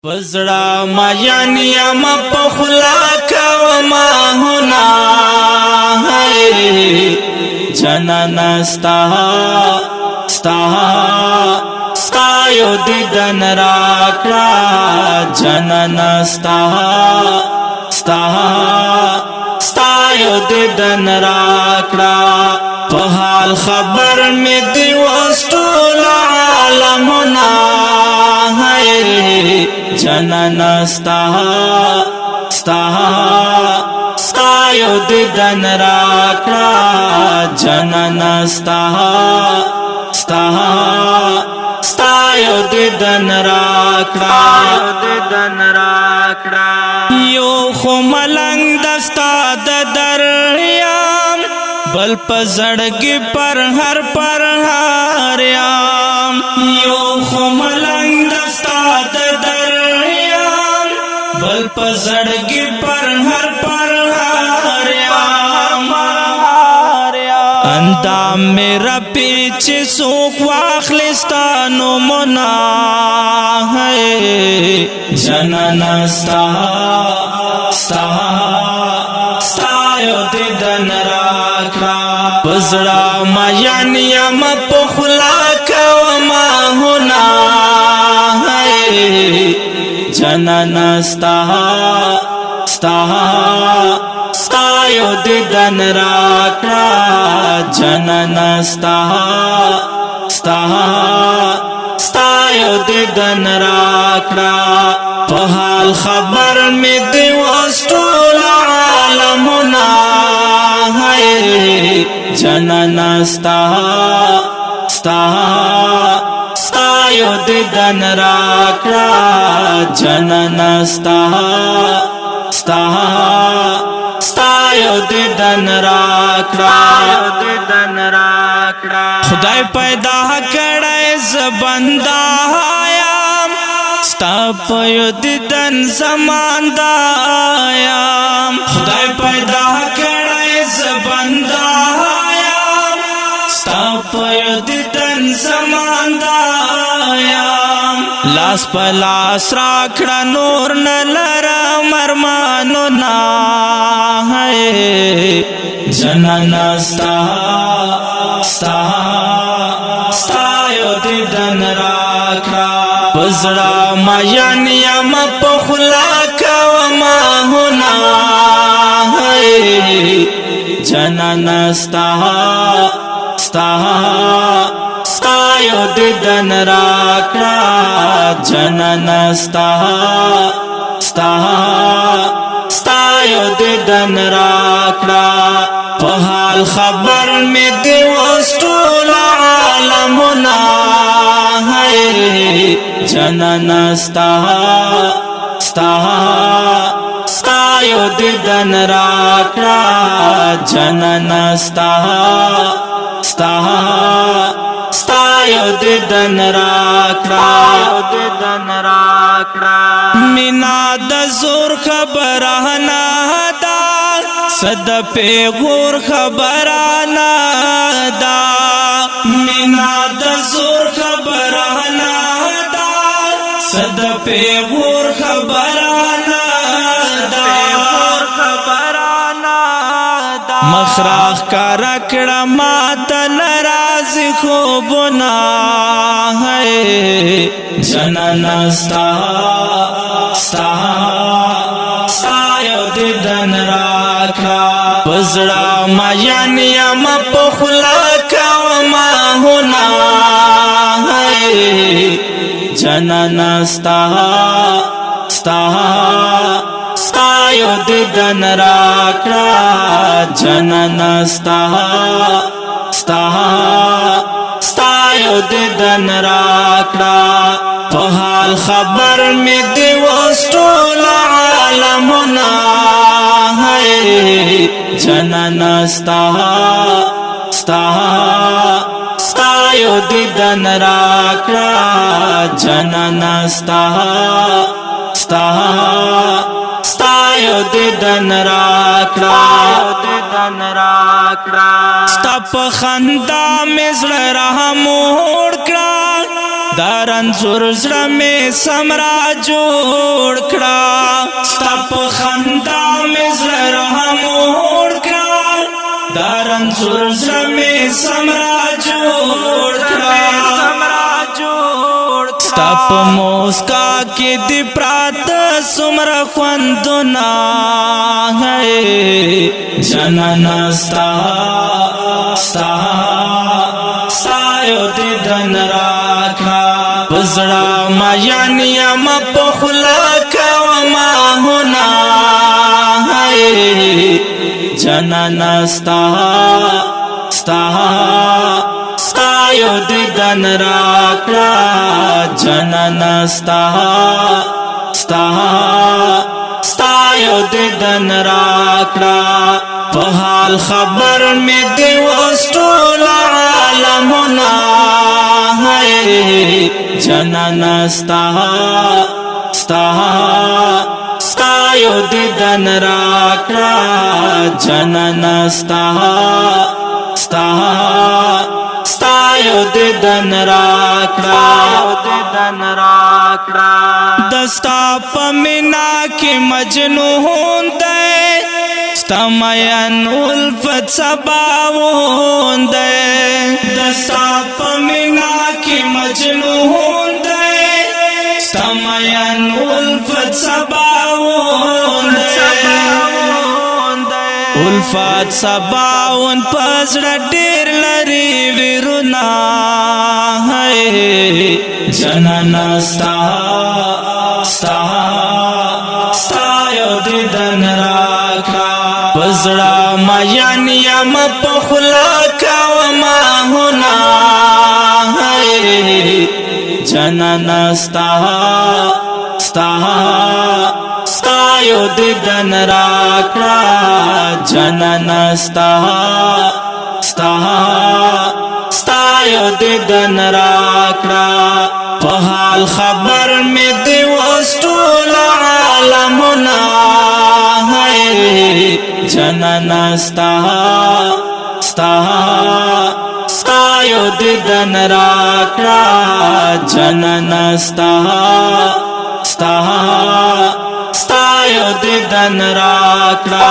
پزړه ما یعنی ما پخلا کا ما هنا ہے جنان ستا یو دیدن راکړه جنان ستا یو دیدن راکړه په حال خبر می دی وستول عالمنا ہے جنان ستا یو دیدن راکړه جنان ستا یو دیدن راکړه یو خو ملنګ دستا د دریام بل په زړګي پر هر یام یو خو ملنګ دستا د دریام بل په زړګي پر هر یام اندام میرا پیچھے سوک واخلستانو منا ہے جنان ستا یو دیدن راکړه پزړه ما یعنی ما پخلا کا ما هنا ہے جنان ستا یو دیدن راکړه جنان ستا یو دیدن راکړه په حال خبر می دی وستول عالمنا ہے جنان ستا یو دیدن راکړه جنان ستا یو دیدن راکړه خدای پیدا کړی ز بندا یم ستا په یو دیدن زمان دا یم خدای پیدا کړی ز بندا یم ستا په یو دیدن زمان دا یم لاس په لاس راکړه نور نه لرم ارمانو نه ہے جنان ستا یو دیدن راکړه پزړه ما یعنی ما پخلا کا ما هنا ہے جنان ستا یو دیدن راکړه جنان ستا یو دیدن راکړه په حال خبر می دی وستول عالمنا ہے جنان ستا یو دیدن راکړه جنان ستا یو دیدن راکړه مینا د زور خبره نه دا صد پیغور خبره نه دا مینا د زور خبره نه دا صد پیغور خبره نه دا مخراخ کارا کړه ما تل راز خوبنا ہے جنان ستا یو دیدن راکړه پزړه ما یعنی ما پخلا کا ما هنا ہے جنان ستا یو دیدن راکړه جنان ستا یو دیدن راکړه په حال خبر می دی وستول عالمنا ہے جنان ستا یو دیدن راکړه جنان ستا یو دیدن راکړه ستا په خندا می زړه را موړ کړه دارن زور زړه می سمرا جوړ کړه ستا په خندا می زړه رحمور کړه دارن زور زړه می سمرا جوړ کړه ستا په موسکا کې دی پرات سمرا خوندنا ہے جنانا ستا یو دیدن راکا بزړه ما یعنی ما په خلا کا ما ہونا ہے جنانا ستا یو دیدن راکا جنانا ستا یو دیدن راکا په حال خبر می دی وستول عالمنا ہے جنانا ستا یو دیدن راکا جنانا ستا یو دیدن راکا دستا پمینا کی مجنون دے ستا مین الفت سباون دے دستا پمینا کی مجنون دے ستا مین الفت سباون دے الفت سباون پزړه ډېر لري ویرونا ہے جنانا ستا یو دیدن راکا پزړه ما یعنی ما په خلا کا ما ہونا ہے جنانا ستا یو دیدن راکا جنانا ستا یو دیدن راکا په حال خبر می دی وستول عالمنا ہے جنانا ستا یو دیدن راکا جنانا ستا یو دیدن راکا